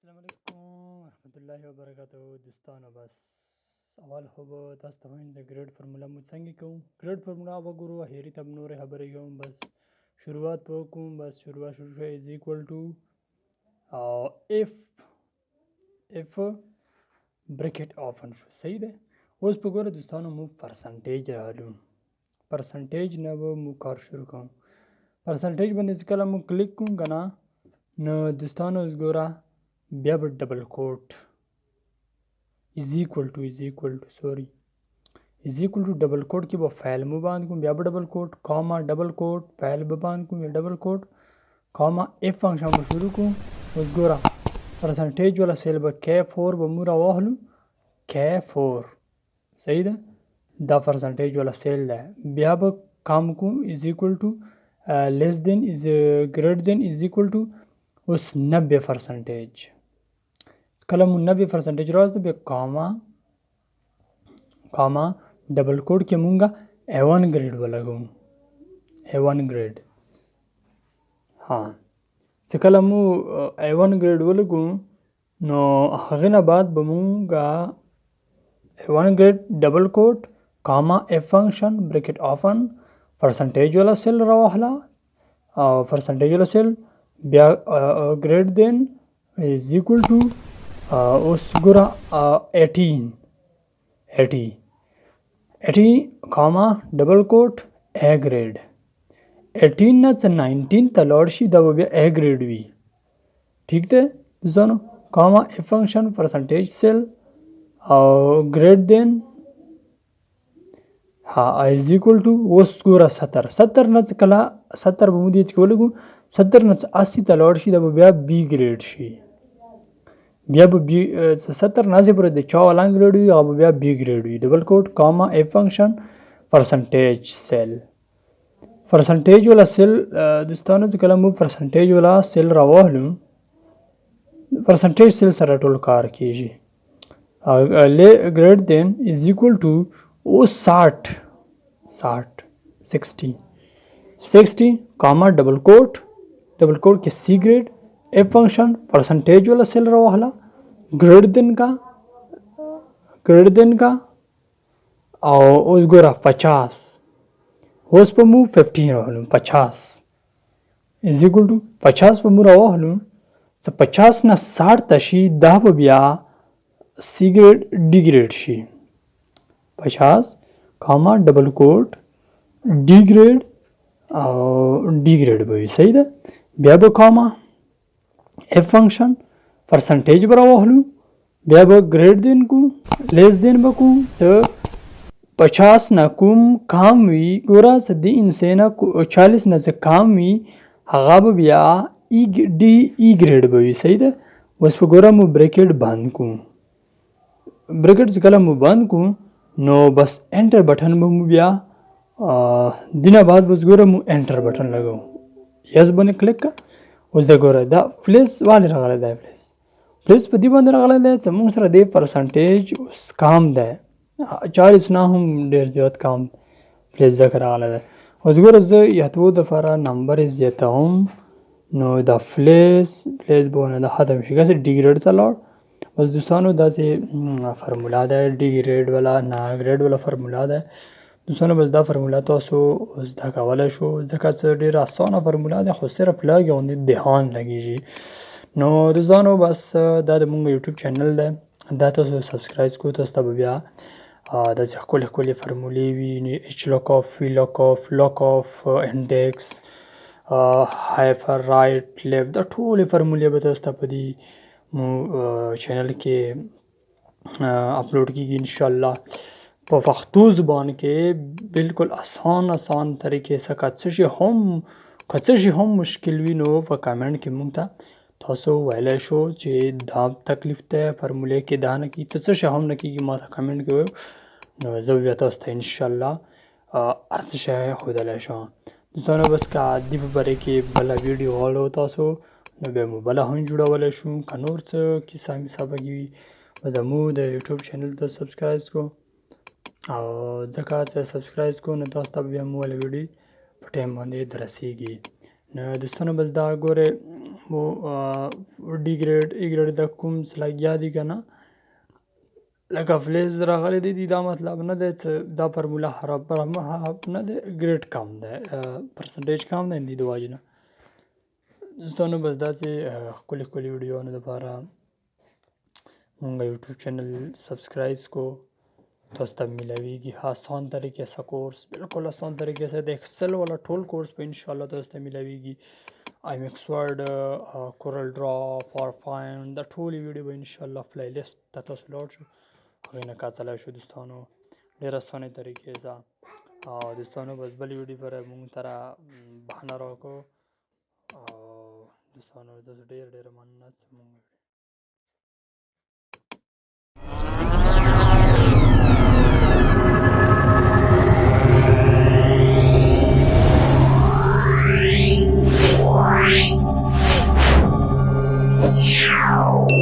السلام علیکم ورحمۃ اللہ وبرکاتہ دوستانو. بس اول خو به تاسو ته وایم د ګریډ فرموله مو څنګه کوو. ګریډ فرموله وګورو هیري ته نورې خبرې کوم. بس شروعات به وکړو. بس شروع شوه از ایکوال ټو اف بریکټ اوپن شو. صحیح ده. اوس په ګوره دوستانو مو پرسنټیج راغلو. پرسنټیج نه به مو کار شروع کوم. پرسنټیج باندې چې کله مو کلیک کوم که نه نو دوستانو اوس ګوره بیا به ډبل کوټ از ایکوال ټو ډبل کوټ کې به فایل مو باندې کوم. بیا به ډبل کوټ کاما ډبل کوټ فایل به باندې کوم. ډبل کوټ کاما اف فنکشن به شروع کوم. اوس ګوره پرسنټیج والا سیل به K4 به مو راواخلو. K4 صحیح ده. دا پرسنټیج والا سیل ده. بیا به کام کوم از ایکوال ټو لیس دین از ګریټر دین از ایکوال ټو اوس 90%. کله مو 90% راځي به کاما ډبل کوډ کې مونږه A1 ګریډ ولګو. A1 ګریډ ها چې کله مو A1 ګریډ ولګو نو هغه نه بعد به مونږه A1 ګریډ ډبل کوډ کاما F فنکشن بریکټ اوپن پرسنټیج والا سیل راوهلا او پرسنټیج والا سیل بیا ګریډ دین از ایکوال ټو اوس ګوره 80 کاما ډبل کوټ A ګریډ 18 نه 19 ته لاړ شي دا به بیا A ګریډ وي. ٹھیک ده دوستانو. کاما F فنکشن پرسنټیج سیل او ګریډ دین ها از ایکوال ټو اوس ګوره 70 نه کله 70 به مو دې کې ولګو 70 نه 80 ته لاړ شي دا به بیا B ګریډ شي. بیا به 70 نه چې پر د چا والا ګریډ وي هغه بیا B ګریډ وي. ډبل کوټ کاما F فنکشن پرسنټیج سیل پرسنټیج والا سیل دوستانو چې کله مو پرسنټیج والا سیل راواخلو پرسنټیج سیل سره ټول کار کیږي. ګریډ دین از ایکوال ټو او 60 کاما ډبل کوټ کې C ګریډ F فنکشن پرسنټیج والا سیل راواخلا ګریډ دین کا او اوس ګوره 50 اوس په مو 15 راوهلو 50 از ایکوال ټو 50 په مو راوهلو چې 50 نه 60 ته شي دا به بیا C ګریډ D ګریډ شي. 50 کاما ډبل کوټ D ګریډ او D ګریډ به وي. صحیح ده. بیا به کاما F فنکشن پرسنټیج به راواخلو بیا به ګریډ دین کو لیس دین به کوم چې 50 نه کوم کام وي ګوره چې د انسانه 40 نه چې کام وي هغه به بیا D ګریډ به وي. صحیح ده. اوس په ګوره مو بریکټ بند کوم. بریکټ چې کله مو بند کوم نو بس انټر بټن به مو بیا دینه بعد بس ګوره مو انټر بټن لګو. یس باندې کلیک کا. اوس دا ګوره دا پلیس والے راغلی دی. پلیس په دې باندې راغلی دی چې موږ سره دی پرسنټیج اوس کام دی 40 نه هم ډېر زیات کام پلیس ځکه راغلی دی. اوس ګوره زه یادو دپاره نمبر زیاتوم نو دا پلیس به ونه ختم شي که ډي ګریډ ته لاړ. بس دوستانو داسې فرمولا ده ډي ګریډ والا نه ګریډ والا فرمولا ده دوستانو. بس دا فرمولا تاسو زده کولی شو ځکه چې ډېره اسانه فرمولا ده خو صرف لږ غوندې دهان لګېږي. نو دوستانو بس دا د مونږ یوټیوب چینل ده دا تاسو سبسکرایب کو. تاسو ته به بیا داسې ښکلې فرمولې وي ایچ لاک آف وي لاک آف انډیکس هایپر رایټ لیفټ دا ټولې فرمولې به تاسو ته په دې چینل کې اپلوډ کیږي انشاءالله په پښتو زبان کې بالکل آسان طریقې څخه. که څه شي هم مشکل وي نو په کامنټ کې مونږ ته تاسو ویلی شو چې دا تکلیف ده فرمولې کې دا نه کېږي څه شی هم نه کېږي ما ته کامنټ کې وایو نو زه بیا تاسو ته انشاءالله هر څه شی ښودلی شم. دوستانو بس که دې په باره کې بله ویډیو غواړو تاسو نو بیا مو بله هم جوړولی شو. که نور څه کیسه میسه پکې وي زموږ د یوټیوب چینل ته سبسکرایب کو او ځکه چې سبسکرایب کو نو تاسو ته بیا مو ویډیو په ټایم باندې دررسیږي. نو دوستانو بس دا ګورئ वो D grade ای ग्रेड د کوم لګیا دي که نه لکه فلیز راغلی دی دا مطلب نه دی چې دا فرموله خراب نه دی ګریډ کم دی پرسنټیج کم دی د دې د وجې نه دوستانو بس داسې ښکلي ښکلي ویډیوانو دپاره مونږ یوټیوب چینل سبسکرائب کو تاسو ته میلاویږي آسان طریقې سره کورس بالکل آسان طریقې سره د ایکسل والا ټول کورس په انشاءالله تاسو ته میلاویږي ایم ایکس ورډ کورل ډرا پاور پوینټ د ټولې ویډیو به انشاءالله پلی لیست ته تاسو لاړ شو هغې نه کتلی شو دوستانو ډېر اسانې طریقې سره او دوستانو بس بلې ویډیو پر مونږ سره بهانه راکړو او دوستانو تاسو ډېر ډېر مننه چې مونږ Wow.